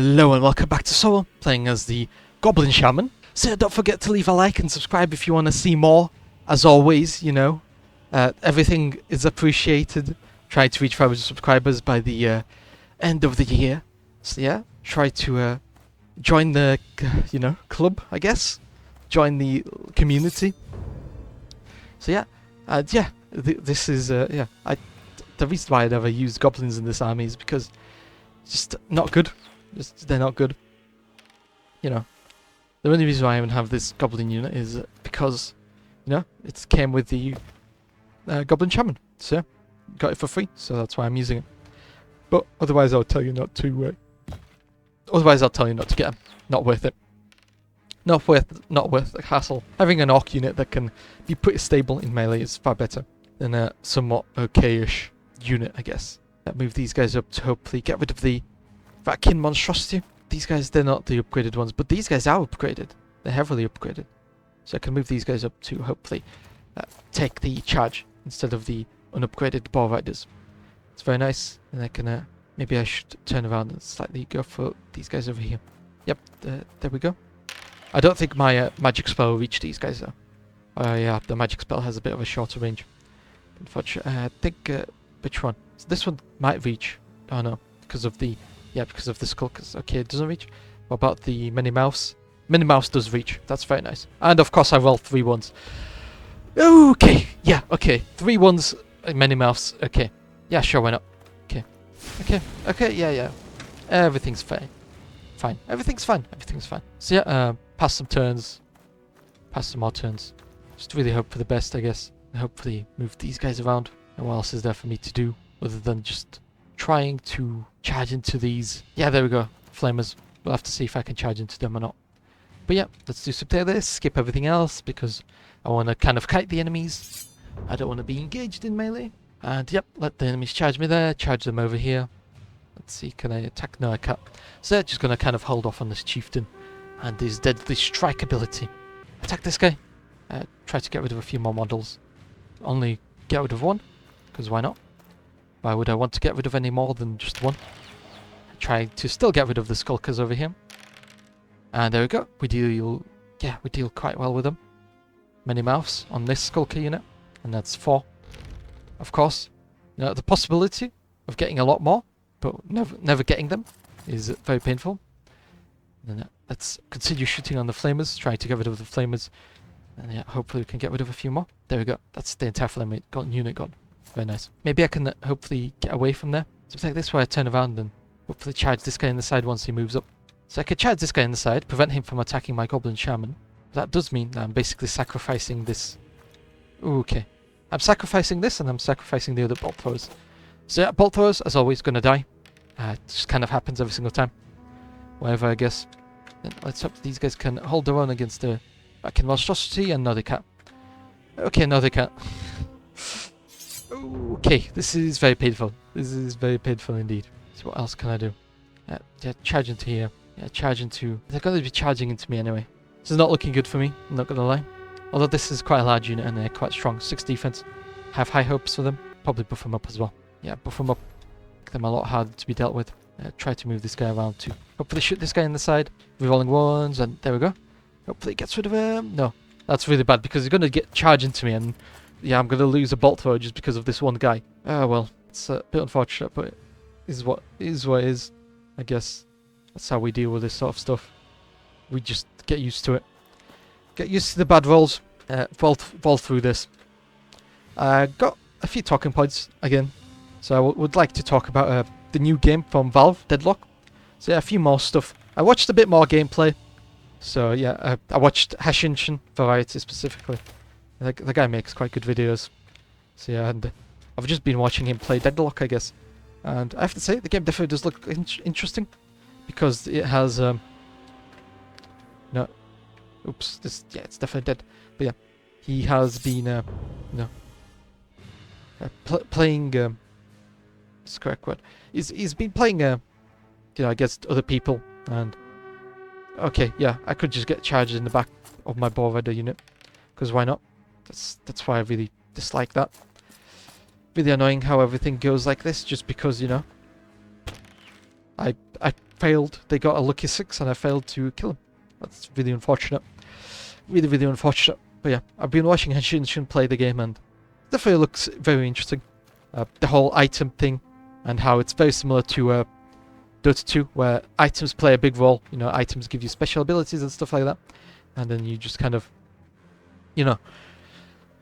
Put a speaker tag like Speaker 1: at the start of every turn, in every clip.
Speaker 1: Hello and welcome back to Soul, playing as the Goblin Shaman. So don't forget to leave a like and subscribe if you want to see more. As always, you know, everything is appreciated. Try to reach 500 subscribers by the end of the year. So yeah, try to join the, club, I guess. Join the community. So yeah, this is, the reason why I never used goblins in this army is because it's just not good. They're not good. You know, the only reason why I even have this goblin unit is because, it came with the Goblin Shaman. So, got it for free, so that's why I'm using it. But otherwise, I'll tell you not to. Otherwise, I'll tell you not to get them. Not worth it. Not worth the hassle. Having an orc unit that can be pretty stable in melee is far better than a somewhat okay-ish unit, I guess. That move these guys up to hopefully get rid of the vacuum monstrosity. These guys, they're not the upgraded ones, but these guys are upgraded. They're heavily upgraded. So I can move these guys up to hopefully take the charge instead of the unupgraded ball riders. It's very nice. And I can, maybe I should turn around and slightly go for these guys over here. Yep, there we go. I don't think my magic spell will reach these guys though. Yeah, the magic spell has a bit of a shorter range. Unfortunately, I think, which one? So this one might reach. Oh no, because of the skull. Okay, it doesn't reach. What about the mini mouse? Mini mouse does reach. That's very nice. And of course, I rolled 3 ones. Okay, yeah, okay, 3 ones. Mini mouse. Okay, yeah, sure, why not? Okay, yeah. Everything's fine. Everything's fine. So yeah, pass some turns. Pass some more turns. Just really hope for the best, I guess. And hopefully move these guys around. And what else is there for me to do other than just trying to charge into these? Yeah, there we go. Flamers. We'll have to see if I can charge into them or not. But yeah, let's do something like this. Skip everything else because I want to kind of kite the enemies. I don't want to be engaged in melee. And yep, let the enemies charge me there. Charge them over here. Let's see, can I attack? No, I can't. So just going to kind of hold off on this chieftain and his deadly strike ability. Attack this guy. Try to get rid of a few more models. Only get rid of one, because why not? Why would I want to get rid of any more than just one? Try to still get rid of the skulkers over here. And there we go. We deal quite well with them. Many mouths on this skulker unit, and that's 4. Of course, the possibility of getting a lot more, but never getting them is very painful. And then let's continue shooting on the flamers, trying to get rid of the flamers. And yeah, hopefully we can get rid of a few more. There we go. That's the entire flame unit gone. Very nice. Maybe I can hopefully get away from there. Something like this where I turn around and hopefully charge this guy in the side once he moves up. So I could charge this guy in the side, prevent him from attacking my Goblin Shaman. That does mean that I'm basically sacrificing this. Ooh, okay. I'm sacrificing this and I'm sacrificing the other bolt throwers. So yeah, bolt throwers, as always, gonna die. It just kind of happens every single time. Whatever, I guess. Then let's hope these guys can hold their own against the vacuum monstrosity, and no they can't. Okay, no they can't. Okay, this is very painful. This is very painful indeed. So what else can I do? Yeah, charge into here. Yeah, charge into... They're going to be charging into me anyway. This is not looking good for me, I'm not going to lie. Although this is quite a large unit and they're quite strong. 6 defense. Have high hopes for them. Probably buff them up as well. Yeah, buff them up. Make them a lot harder to be dealt with. Try to move this guy around too. Hopefully shoot this guy in the side. Rerolling ones, and there we go. Hopefully it gets rid of him. No, that's really bad because he's going to get charged into me, and yeah, I'm going to lose a bolt thrower just because of this one guy. Oh well, it's a bit unfortunate, but it is what it is. I guess that's how we deal with this sort of stuff. We just get used to it. Get used to the bad rolls. Fall through this. Got a few talking points again. So I would like to talk about the new game from Valve, Deadlock. So yeah, a few more stuff. I watched a bit more gameplay. So yeah, I watched Hashinshin Variety specifically. The guy makes quite good videos. So yeah, and I've just been watching him play Deadlock, I guess. And I have to say, the game definitely does look interesting. Because it has... no. Oops, yeah, it's definitely dead. But yeah, he has been, playing... that's the correct word. He's been playing, against other people. And... Okay, yeah, I could just get charged in the back of my ball rider unit. Because why not? That's why I really dislike that. Really annoying how everything goes like this, just because, I I failed. They got a lucky 6 and I failed to kill him. That's really unfortunate. Really, really unfortunate. But yeah, I've been watching Henshin play the game and it definitely looks very interesting. The whole item thing and how it's very similar to Dota 2, where items play a big role. You know, items give you special abilities and stuff like that. And then you just kind of, you know,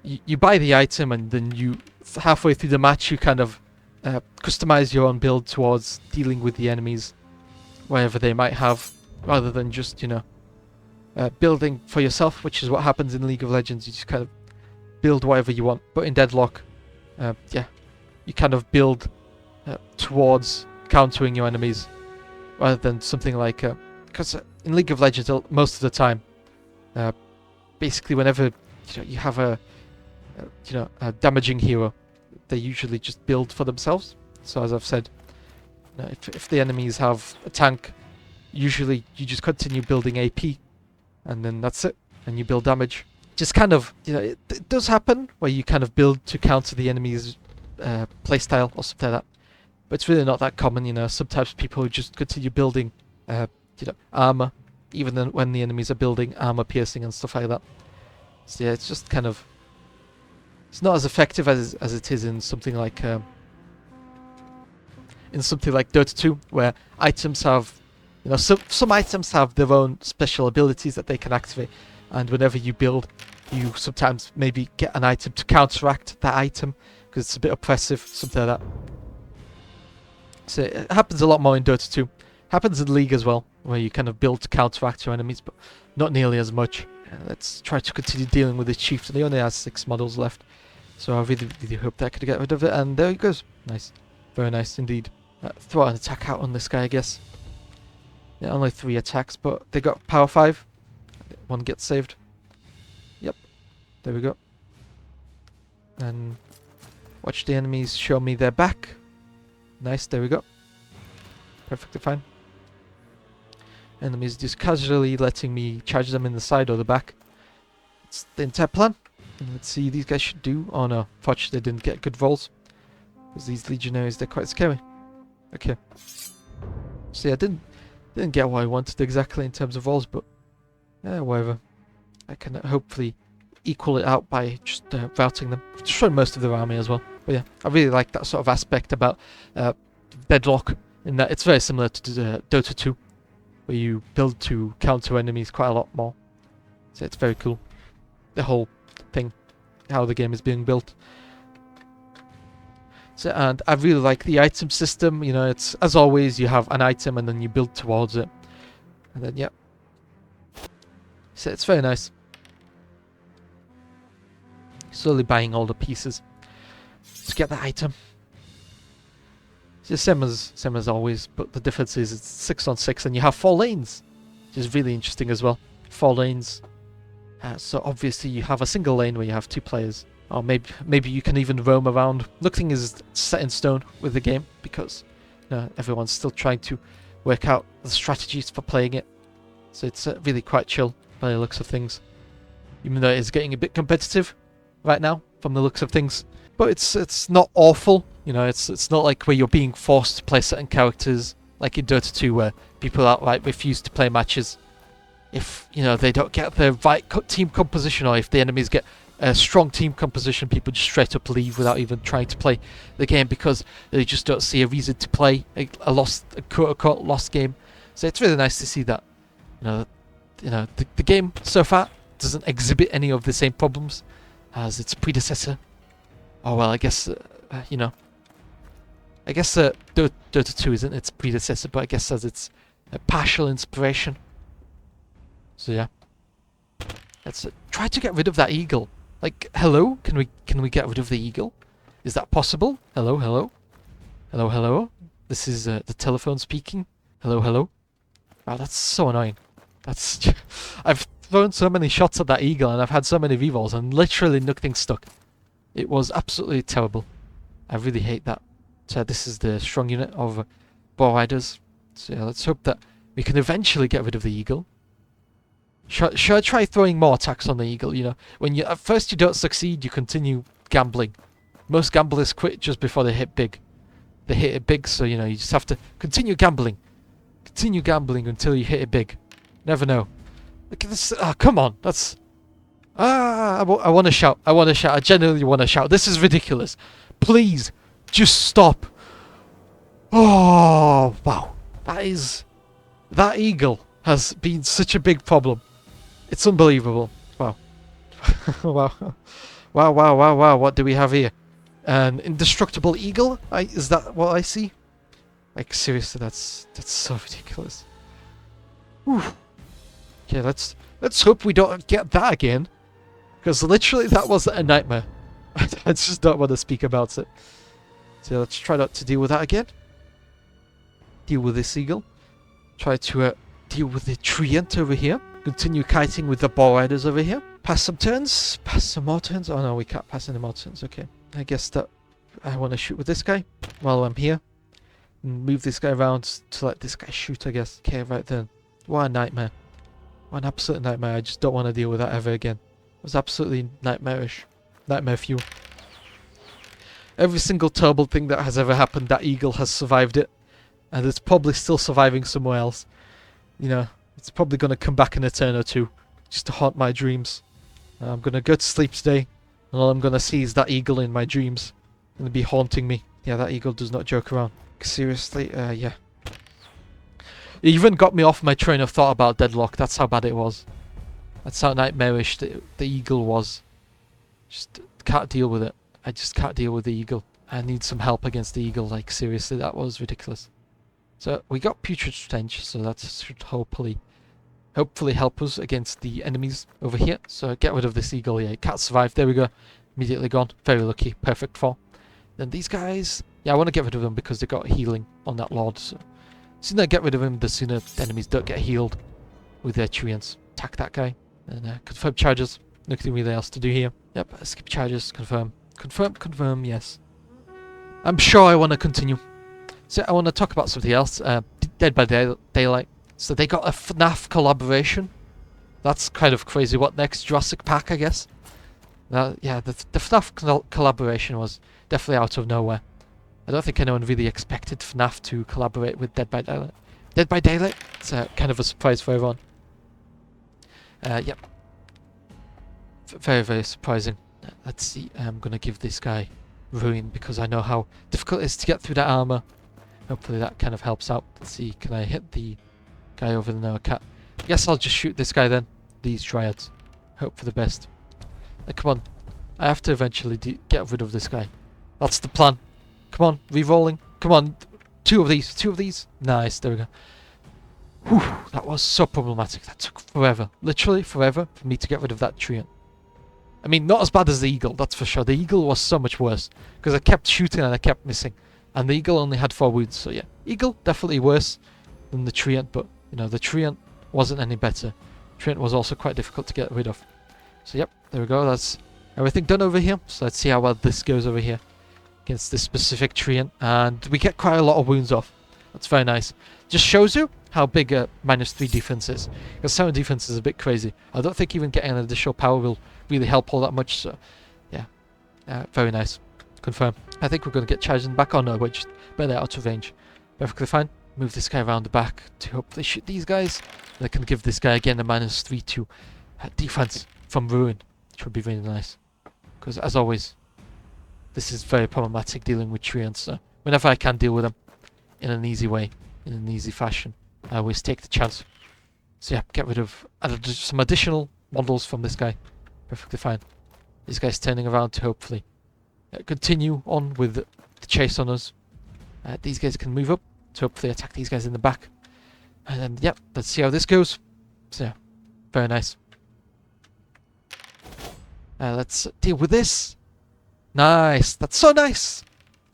Speaker 1: you buy the item and then you, halfway through the match, you kind of customize your own build towards dealing with the enemies, wherever they might have, rather than just, you know, building for yourself, which is what happens in League of Legends. You just kind of build whatever you want. But in Deadlock, yeah, you kind of build towards countering your enemies, rather than something like, because in League of Legends, most of the time, basically whenever you have a damaging hero, they usually just build for themselves. So as I've said, if the enemies have a tank, usually you just continue building AP, and then that's it, and you build damage. Just kind of, it does happen where you kind of build to counter the enemy's playstyle or something like that, but it's really not that common. Sometimes people just continue building, armor, even when the enemies are building armor piercing and stuff like that. So yeah, it's just kind of, it's not as effective as it is in something like Dota 2, where items have, some items have their own special abilities that they can activate, and whenever you build, you sometimes maybe get an item to counteract that item because it's a bit oppressive, something like that. So it happens a lot more in Dota 2. Happens in League as well, where you kind of build to counteract your enemies, but not nearly as much. Let's try to continue dealing with the chieftain. He only has 6 models left, so I really, really hope that I could get rid of it. And there he goes. Nice, very nice indeed. Throw an attack out on this guy, I guess. Yeah, only 3 attacks, but they got power 5. 1 gets saved. Yep, there we go. And watch the enemies show me their back. Nice, there we go. Perfectly fine. Enemies just casually letting me charge them in the side or the back. It's the entire plan. And let's see, these guys should do. Oh no, fortunately they didn't get good rolls, because these legionaries, they're quite scary. Okay. So yeah, I didn't get what I wanted exactly in terms of rolls, but whatever. I can hopefully equal it out by just routing them, destroying most of their army as well. But yeah, I really like that sort of aspect about Deadlock, in that it's very similar to Dota 2, where you build to counter enemies quite a lot more. So it's very cool. The whole thing, how the game is being built. So, and I really like the item system. It's, as always, you have an item and then you build towards it. And then, yeah. So it's very nice. Slowly buying all the pieces to get the item. It's the same as always, but the difference is it's 6 on 6 and you have 4 lanes, which is really interesting as well. 4 lanes. So obviously you have a single lane where you have 2 players. Or maybe you can even roam around. Nothing is set in stone with the game, because everyone's still trying to work out the strategies for playing it. So it's really quite chill by the looks of things. Even though it is getting a bit competitive right now from the looks of things. But it's not awful. It's not like where you're being forced to play certain characters, like in Dota 2, where people outright refuse to play matches if they don't get the right team composition, or if the enemies get a strong team composition. People just straight up leave without even trying to play the game because they just don't see a reason to play a quote-unquote lost game. So it's really nice to see that the game so far doesn't exhibit any of the same problems as its predecessor. Oh well, I guess Dota 2 isn't its predecessor, but I guess as its partial inspiration. So yeah, let's try to get rid of that eagle. Like, hello, can we get rid of the eagle? Is that possible? Hello, hello, hello, hello. This is the telephone speaking. Hello, hello. Wow, that's so annoying. I've thrown so many shots at that eagle and I've had so many rerolls and literally nothing stuck. It was absolutely terrible. I really hate that. So this is the strong unit of bow riders. So yeah, let's hope that we can eventually get rid of the eagle. Should I try throwing more attacks on the eagle? When at first you don't succeed, you continue gambling. Most gamblers quit just before they hit big. They hit it big, so you just have to continue gambling Continue gambling until you hit it big. Never know. Look at this. Ah, come on. That's... I want to shout. I want to shout. I genuinely want to shout. This is ridiculous. Please, just stop. Oh, wow. That eagle has been such a big problem. It's unbelievable. Wow. Wow. Wow, wow, wow, wow. What do we have here? An indestructible eagle? Is that what I see? Like, seriously, that's so ridiculous. Whew. Okay, let's hope we don't get that again. Because literally that was a nightmare. I just don't want to speak about it. So let's try not to deal with that again. Deal with this eagle. Try to deal with the treant over here. Continue kiting with the bow riders over here. Pass some turns. Pass some more turns. Oh no, we can't pass any more turns. Okay. I guess that I want to shoot with this guy while I'm here. And move this guy around to let this guy shoot, I guess. Okay, right then. What a nightmare. What an absolute nightmare. I just don't want to deal with that ever again. It was absolutely nightmarish. Nightmare fuel. Every single terrible thing that has ever happened, that eagle has survived it. And it's probably still surviving somewhere else. You know, it's probably going to come back in a turn or two. Just to haunt my dreams. I'm going to go to sleep today. And all I'm going to see is that eagle in my dreams. Going to be haunting me. Yeah, that eagle does not joke around. Seriously, yeah. It even got me off my train of thought about deadlock. That's how bad it was. That's how nightmarish the eagle was. Just can't deal with it. I just can't deal with the eagle. I need some help against the eagle. Like, seriously, that was ridiculous. So, we got Putrid Stench, so that should hopefully help us against the enemies over here. So, get rid of this eagle. Yeah, it can't survive. There we go. Immediately gone. Very lucky. Perfect fall. Then these guys... Yeah, I want to get rid of them because they got healing on that lord. So, the sooner I get rid of him, the sooner the enemies don't get healed with their treants. Attack that guy. And confirm charges. Nothing really else to do here. Yep, skip charges. Confirm. Confirm, confirm, yes. I'm sure I want to continue. So I want to talk about something else. Dead by Daylight. So they got a FNAF collaboration. That's kind of crazy. What next? Jurassic Park, I guess. Yeah, the FNAF collaboration was definitely out of nowhere. I don't think anyone really expected FNAF to collaborate with Dead by Daylight. Dead by Daylight? It's kind of a surprise for everyone. Yep. Very, very surprising. Let's see. I'm going to give this guy Ruin because I know how difficult it is to get through that armor. Hopefully that kind of helps out. Let's see. Can I hit the guy over there? No, I can't. I guess I'll just shoot this guy then. These Dryads. Hope for the best. Come on. I have to eventually get rid of this guy. That's the plan. Come on. Re-rolling. Come on. Two of these. Two of these. Nice. There we go. Whew. That was so problematic. That took forever. Literally forever for me to get rid of that treant. I mean, not as bad as the eagle, that's for sure. The eagle was so much worse. Because I kept shooting and I kept missing. And the eagle only had 4 wounds, so yeah. Eagle, definitely worse than the treant, but, you know, the treant wasn't any better. Treant was also quite difficult to get rid of. So yep, there we go. That's everything done over here. So let's see how well this goes over here. Against this specific treant. And we get quite a lot of wounds off. That's very nice. Just shows you how big a -3 defense is. Because 7 defense is a bit crazy. I don't think even getting an additional power will really help all that much, so yeah. Very nice. Confirm. I think we're going to get charged in the back. Oh no, we're just barely out of range. Perfectly fine. Move this guy around the back to hopefully shoot these guys. And I can give this guy again a -3 to defense from Ruin, which would be really nice. Because as always, this is very problematic dealing with treants, so whenever I can deal with them in an easy way, in an easy fashion, I always take the chance. So yeah, get rid of some additional models from this guy. Perfectly fine. This guy's turning around to hopefully continue on with the chase on us. These guys can move up to hopefully attack these guys in the back. And then, yep, let's see how this goes. So yeah, very nice. Let's deal with this. Nice. That's so nice.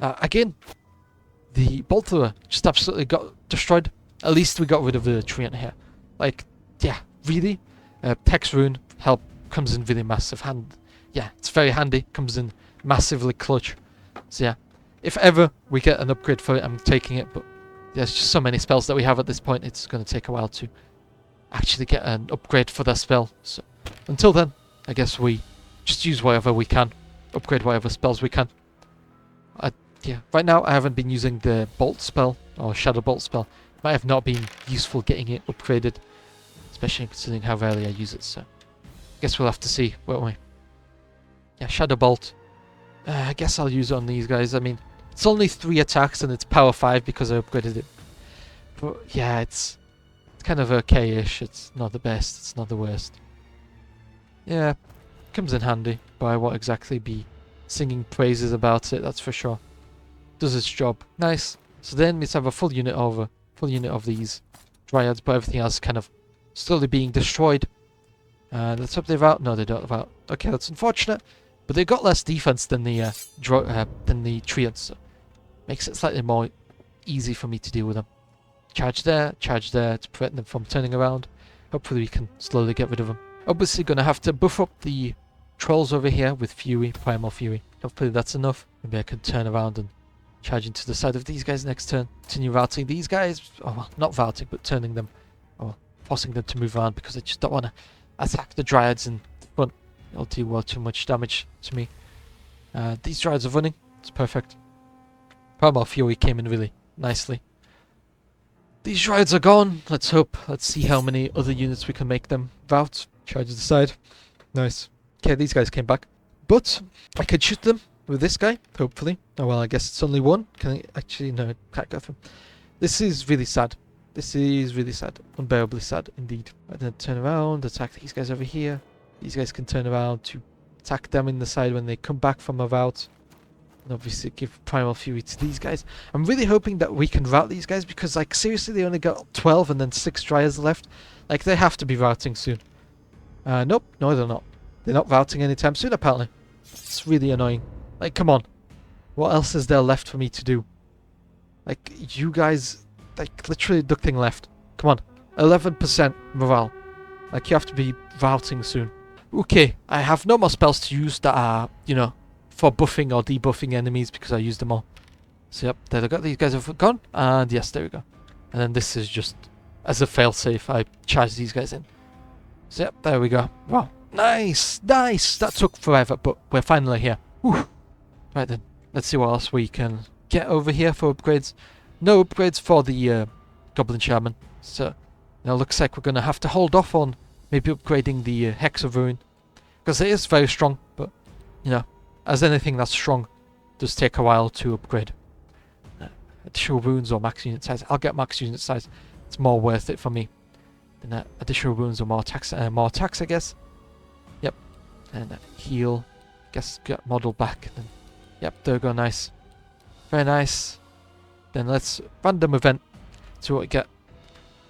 Speaker 1: Again, the bolt thrower just absolutely got destroyed. At least we got rid of the treant here. Like, yeah, really? Text Rune help comes in really massive hand. Yeah, it's very handy. Comes in massively clutch. So yeah, if ever we get an upgrade for it, I'm taking it. But there's just so many spells that we have at this point. It's going to take a while to actually get an upgrade for that spell. So until then, I guess we just use whatever we can. Upgrade whatever spells we can. Yeah, right now I haven't been using the bolt spell or shadow bolt spell Might have not been useful getting it upgraded, especially considering how rarely I use it, so... guess we'll have to see, won't we? Yeah, Shadow Bolt. I guess I'll use it on these guys. I mean, it's only 3 attacks and it's power 5 because I upgraded it. But yeah, it's kind of okay-ish. It's not the best, it's not the worst. Yeah, comes in handy, but I won't exactly be singing praises about it, that's for sure. Does its job. Nice. So then let's have a full unit of these Dryads, but everything else kind of slowly being destroyed. Let's hope they've out. No, they don't have out. Okay, that's unfortunate. But they've got less defense than the Treants, so makes it slightly more easy for me to deal with them. Charge there to prevent them from turning around. Hopefully we can slowly get rid of them. Obviously going to have to buff up the trolls over here with Fury, Primal Fury. Hopefully that's enough. Maybe I can turn around and charge into the side of these guys next turn. Continue routing these guys. Oh, well, not routing, but turning them. Or forcing them to move around because I just don't want to attack the Dryads in front. It'll do well too much damage to me. These Dryads are running. It's perfect. Primal Fury came in really nicely. These Dryads are gone. Let's hope. Let's see how many other units we can make them rout. Charge to the side. Nice. Okay, these guys came back. But I could shoot them with this guy, hopefully. Oh well, I guess it's only one. Can I actually... no, I can't go through. This is really sad. This is really sad. Unbearably sad, indeed. And then turn around, attack these guys over here. These guys can turn around to attack them in the side when they come back from a rout. And obviously give Primal Fury to these guys. I'm really hoping that we can rout these guys because, like, seriously, they only got 12 and then 6 Dryads left. Like, they have to be routing soon. Nope. No, they're not. They're not routing anytime soon, apparently. It's really annoying. Like, come on. What else is there left for me to do? Like, you guys... like, literally nothing left. Come on. 11% morale. Like, you have to be routing soon. Okay, I have no more spells to use that are, you know, for buffing or debuffing enemies because I used them all. So, yep, there we go. These guys have gone. And yes, there we go. And then this is just, as a failsafe, I charge these guys in. So, yep, there we go. Wow. Nice! Nice! That took forever, but we're finally here. Whew. Right then, let's see what else we can get over here for upgrades. No upgrades for the Goblin Shaman. So, now looks like we're going to have to hold off on maybe upgrading the Hex of Ruin. Because it is very strong, but, you know, as anything that's strong, does take a while to upgrade. Additional wounds or max unit size. I'll get max unit size. It's more worth it for me than additional wounds or more attacks, I guess. Yep. And heal. Guess get model back. Then, yep, there we go. Nice. Very nice. Then let's random event. See what we get.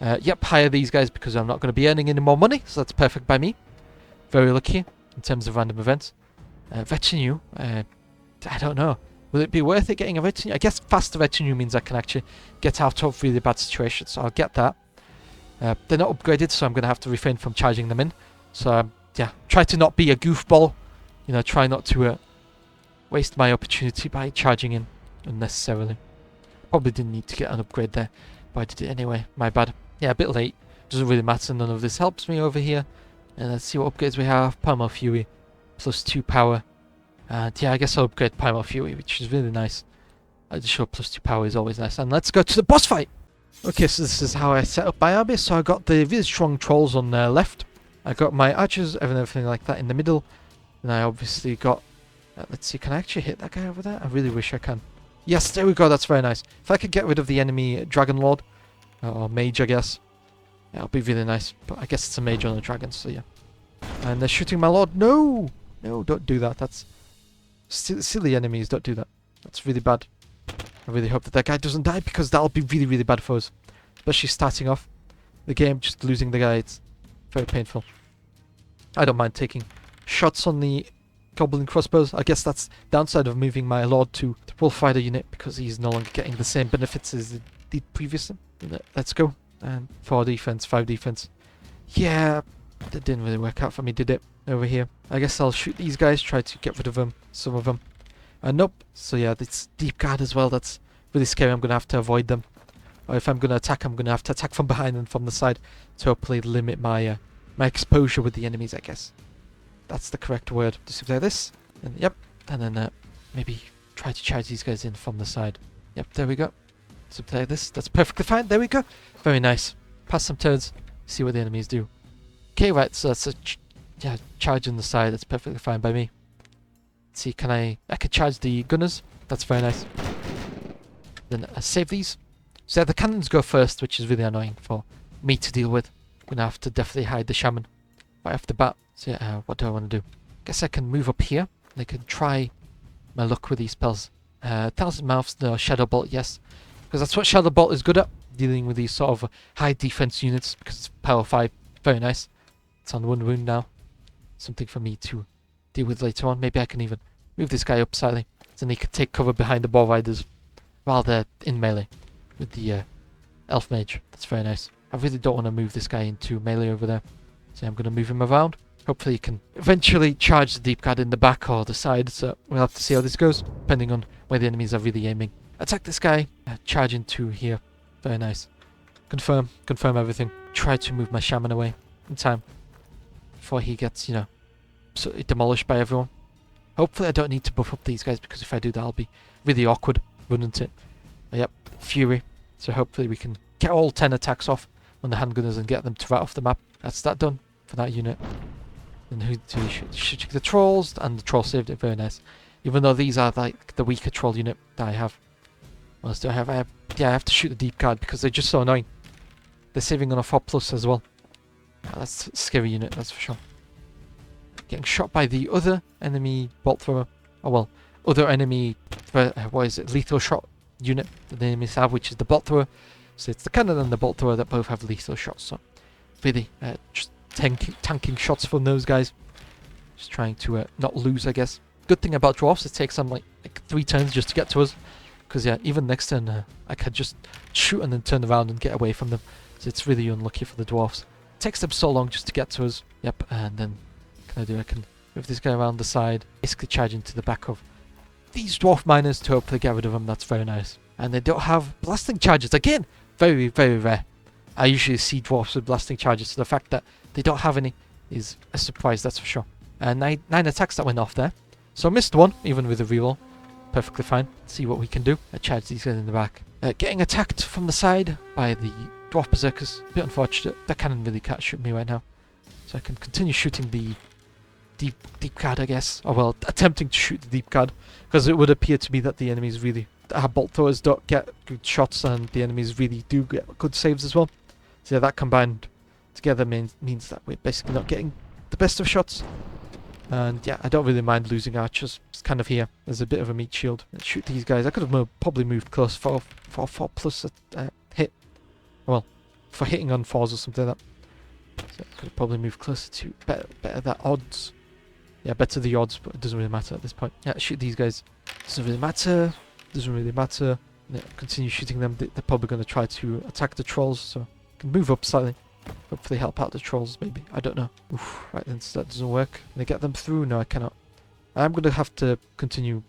Speaker 1: Yep, hire these guys because I'm not going to be earning any more money, so that's perfect by me. Very lucky in terms of random events. Retinue. I don't know. Will it be worth it getting a retinue? I guess faster retinue means I can actually get out of really bad situations, so I'll get that. They're not upgraded, so I'm going to have to refrain from charging them in. So, yeah, try to not be a goofball. You know, try not to waste my opportunity by charging in unnecessarily. Probably didn't need to get an upgrade there, but I did it anyway. My bad. Yeah, a bit late. Doesn't really matter. None of this helps me over here. And let's see what upgrades we have. Primal Fury. +2 power. And yeah, I guess I'll upgrade Primal Fury, which is really nice. Additional +2 power is always nice. And let's go to the boss fight! Okay, so this is how I set up my army. So I got the really strong trolls on the left. I got my archers and everything like that in the middle. And I obviously got... let's see, can I actually hit that guy over there? I really wish I can. Yes, there we go, that's very nice. If I could get rid of the enemy Dragon Lord, or Mage, I guess, that would be really nice. But I guess it's a Mage on a Dragon, so yeah. And they're shooting my Lord. No! No, don't do that. That's... silly enemies, don't do that. That's really bad. I really hope that that guy doesn't die, because that'll be really, really bad for us. Especially starting off the game, just losing the guy. It's very painful. I don't mind taking shots on the Goblin crossbows. I guess that's downside of moving my Lord to the Bullfighter unit, because he's no longer getting the same benefits as he did previously. Let's go. And 4 defense, 5 defense. Yeah, that didn't really work out for me, did it? Over here. I guess I'll shoot these guys, try to get rid of them, some of them. Nope. So yeah, it's deep guard as well. That's really scary. I'm going to have to avoid them. Or if I'm going to attack, I'm going to have to attack from behind and from the side to hopefully limit my my exposure with the enemies, I guess. That's the correct word. Just like this. And yep. And then maybe try to charge these guys in from the side. Yep, there we go. Something like this. That's perfectly fine. There we go. Very nice. Pass some turns. See what the enemies do. Okay, right. So that's a charge on the side. That's perfectly fine by me. Let's see, can I can charge the gunners. That's very nice. Then I save these. So the cannons go first, which is really annoying for me to deal with. I'm gonna have to definitely hide the shaman right off the bat. So yeah, what do I want to do? Guess I can move up here. And I can try my luck with these spells. Thousand Mouths, no. Shadow Bolt, yes. Because that's what Shadow Bolt is good at. Dealing with these sort of high defense units. Because it's power 5. Very nice. It's on 1 wound now. Something for me to deal with later on. Maybe I can even move this guy up slightly. So then he can take cover behind the Boar Riders while they're in melee with the Elf Mage. That's very nice. I really don't want to move this guy into melee over there. So I'm going to move him around. Hopefully he can eventually charge the deep guard in the back or the side. So we'll have to see how this goes, depending on where the enemies are really aiming. Attack this guy. Charge into here. Very nice. Confirm. Confirm everything. Try to move my shaman away in time before he gets, demolished by everyone. Hopefully I don't need to buff up these guys, because if I do that, I'll be really awkward, wouldn't it? Yep, Fury. So hopefully we can get all 10 attacks off on the handgunners and get them to right off the map. That's that done for that unit. And who do you shoot? Shooting the trolls, and the troll saved it. Very nice. Even though these are like the weaker troll unit that I have. What else do I have? I have to shoot the deep guard because they're just so annoying. They're saving on a 4+ as well. That's a scary unit, that's for sure. Getting shot by the other enemy bolt thrower. Oh well, other enemy, lethal shot unit that the enemies have, which is the bolt thrower. So it's the cannon and the bolt thrower that both have lethal shots. So really, just tanking shots from those guys. Just trying to not lose, I guess. Good thing about dwarfs, it takes them like 3 turns just to get to us. Because yeah, even next turn, I could just shoot and then turn around and get away from them. So it's really unlucky for the dwarfs. It takes them so long just to get to us. Yep, and then I can move this guy around the side, basically charge into the back of these dwarf miners to hopefully get rid of them. That's very nice. And they don't have blasting charges. Again, very, very rare. I usually see dwarfs with blasting charges, so the fact that they don't have any is a surprise, that's for sure. And 9 attacks that went off there. So I missed one, even with a reroll. Perfectly fine. Let's see what we can do. I charge these guys in the back. Getting attacked from the side by the dwarf berserkers. A bit unfortunate. That cannon really can't shoot me right now. So I can continue shooting the deep guard, I guess. Or well, attempting to shoot the deep guard. Because it would appear to me that the enemies really... Our bolt throwers don't get good shots, and the enemies really do get good saves as well. So yeah, that combined together means that we're basically not getting the best of shots. And yeah, I don't really mind losing archers. It's kind of here as a bit of a meat shield. Let's shoot these guys. I could have probably moved close for 4+ hit. Well, for hitting on 4s or something like that. So I could have probably moved closer to better that odds. Yeah, better the odds, but it doesn't really matter at this point. Yeah, shoot these guys. Doesn't really matter. Doesn't really matter. Yeah, continue shooting them. They're probably going to try to attack the trolls, so I can move up slightly. Hopefully help out the trolls, maybe. I don't know. Oof, right then, so that doesn't work. Can I get them through? No, I cannot. I'm going to have to continue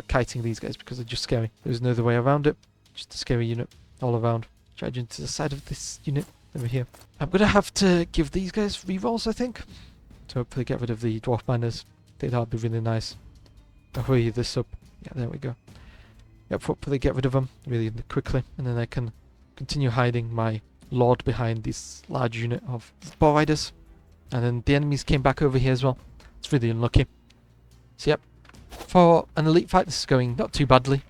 Speaker 1: kiting these guys because they're just scary. There's no other way around it. Just a scary unit all around. Charge into the side of this unit over here. I'm going to have to give these guys rerolls, I think. To hopefully get rid of the dwarf miners. I think that would be really nice. I'll hurry this up. Yeah, there we go. Yep, hopefully get rid of them really quickly. And then I can continue hiding my lord behind this large unit of boar riders. And then the enemies came back over here as well. It's really unlucky. So yep, for an elite fight this is going not too badly.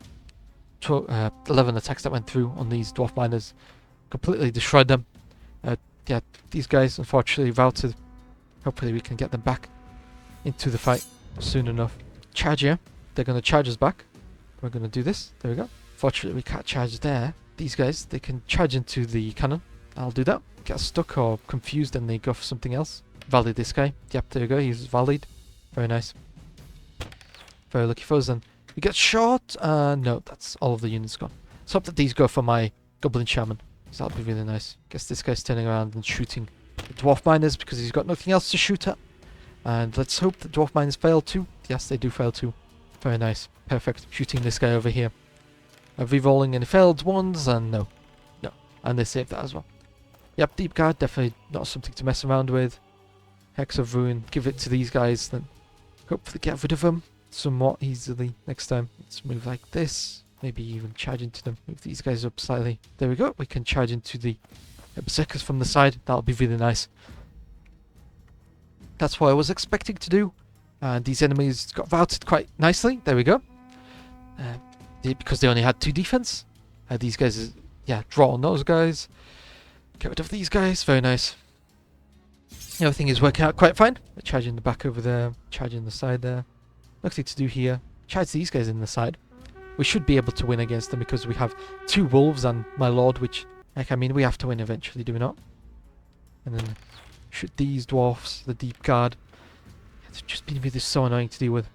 Speaker 1: 11 attacks that went through on these dwarf miners. Completely destroyed them. Yeah, these guys unfortunately routed. Hopefully we can get them back into the fight soon enough. Charge here. They're going to charge us back. We're going to do this. There we go. Fortunately we can't charge there. These guys, they can charge into the cannon. I'll do that. Get stuck or confused and they go for something else. Volley this guy. Yep, there you go. He's volleyed. Very nice. Very lucky for us. And we get shot. No, that's all of the units gone. Let's hope that these go for my Goblin Shaman. So that'll be really nice. Guess this guy's turning around and shooting the dwarf miners because he's got nothing else to shoot at. And let's hope the dwarf miners fail too. Yes, they do fail too. Very nice. Perfect. Shooting this guy over here. Re-rolling any failed ones, and no. And they saved that as well. Yep, Deep Guard, definitely not something to mess around with. Hex of Ruin, give it to these guys, then hopefully get rid of them somewhat easily next time. Let's move like this. maybe even charge into them. Move these guys up slightly. There we go. We can charge into the berserkers from the side. That'll be really nice. That's what I was expecting to do. These enemies got routed quite nicely. There we go. Because they only had 2 defense. These guys, draw on those guys. Get rid of these guys. Very nice. Everything is working out quite fine. Charging the back over there. Charging the side there. Nothing to do here. Charge these guys in the side. We should be able to win against them because we have 2 wolves and my lord, which, we have to win eventually, do we not? And then shoot these dwarfs, the deep guard. It's just been really so annoying to deal with.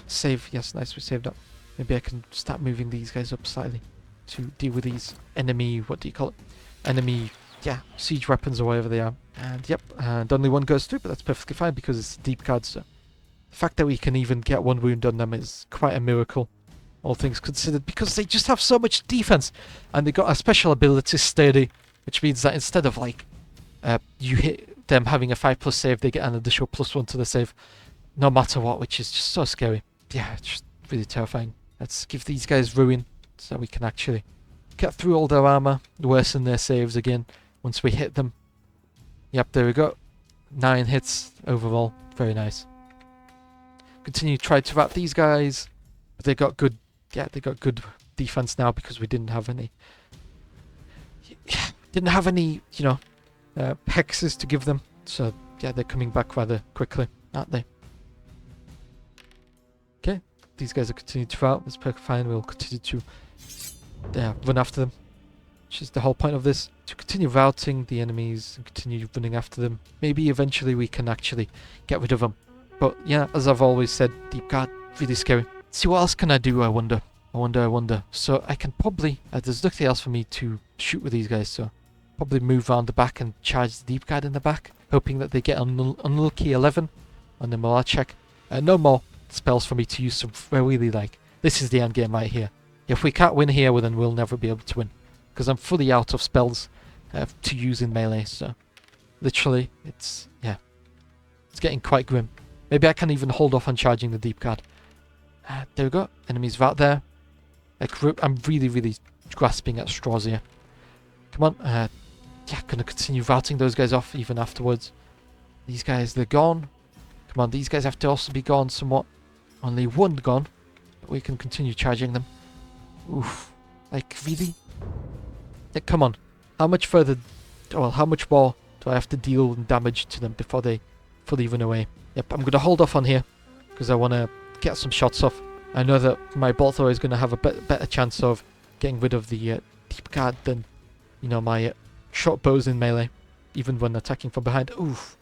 Speaker 1: Save, yes, nice, we saved up. Maybe I can start moving these guys up slightly to deal with these enemy, what do you call it? Enemy, siege weapons or whatever they are. And yep, and only one goes through, but that's perfectly fine because it's deep guard, so the fact that we can even get 1 wound on them is quite a miracle, all things considered, because they just have so much defense, and they got a special ability, Sturdy, which means that instead of you hit them having a 5+ save, they get an additional +1 to the save, no matter what, which is just so scary. Yeah, it's just really terrifying. Let's give these guys ruin, so we can actually get through all their armor, worsen their saves again, once we hit them. Yep, there we go. 9 hits overall, very nice. Continue to try to wrap these guys, but they got good, they got good defense now because we didn't have any, hexes to give them. So they're coming back rather quickly, aren't they? Okay, these guys are continuing to rout. That's perfectly fine. We'll continue to run after them, which is the whole point of this, to continue routing the enemies and continue running after them. Maybe eventually we can actually get rid of them. But yeah, as I've always said, deep guard, really scary. Let's see, what else can I do, I wonder. So I can probably, there's nothing else for me to shoot with these guys, so probably move around the back and charge the deep guard in the back, hoping that they get an unlucky 11 on the morale check. No more spells for me to use, so I really this is the end game right here. If we can't win here, well, then we'll never be able to win, because I'm fully out of spells to use in melee, so literally, it's getting quite grim. Maybe I can even hold off on charging the deep guard. There we go. Enemies right there. I'm really grasping at straws here. Come on. Gonna continue routing those guys off even afterwards. These guys, they're gone. Come on, these guys have to also be gone somewhat. Only 1 gone. But we can continue charging them. Oof. Really? Come on. How much further... Well, how much more do I have to deal damage to them before they fully run away? Yep, I'm going to hold off on here because I want to get some shots off. I know that my bolt thrower is going to have a better chance of getting rid of the deep guard than, my short bows in melee, even when attacking from behind. Oof.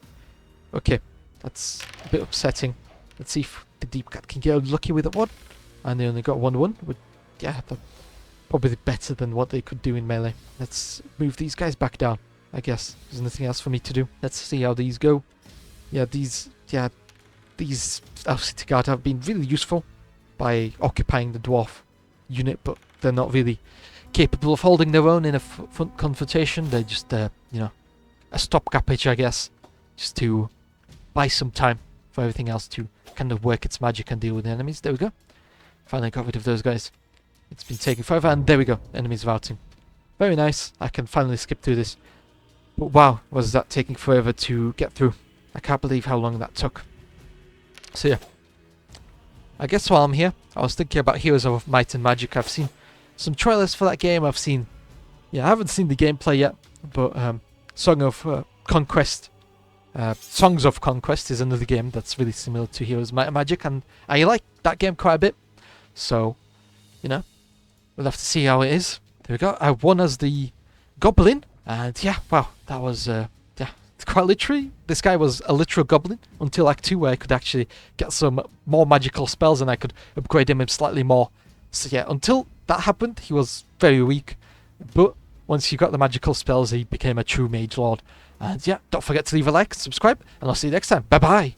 Speaker 1: Okay, that's a bit upsetting. Let's see if the deep guard can get lucky with that one. And they only got 1-1. That's probably better than what they could do in melee. Let's move these guys back down, I guess. There's nothing else for me to do. Let's see how these go. These City Guard have been really useful by occupying the dwarf unit, but they're not really capable of holding their own in a front confrontation. They're just, a stopgappage, I guess, just to buy some time for everything else to kind of work its magic and deal with the enemies. There we go. Finally got rid of those guys. It's been taking forever, and there we go. Enemies routing. Very nice. I can finally skip through this. But wow, was that taking forever to get through. I can't believe how long that took. So yeah, I guess while I'm here, I was thinking about Heroes of Might and Magic. I've seen some trailers for that game. I haven't seen the gameplay yet, but Songs of Conquest is another game that's really similar to Heroes of Might and Magic, and I like that game quite a bit. So, we'll have to see how it is. There we go. I won as the Goblin, and wow, that was quite literally. This guy was a literal goblin until Act 2, where I could actually get some more magical spells and I could upgrade him slightly more. So yeah, until that happened, he was very weak. But once you got the magical spells, he became a true mage lord. And yeah, don't forget to leave a like, subscribe, and I'll see you next time. Bye bye!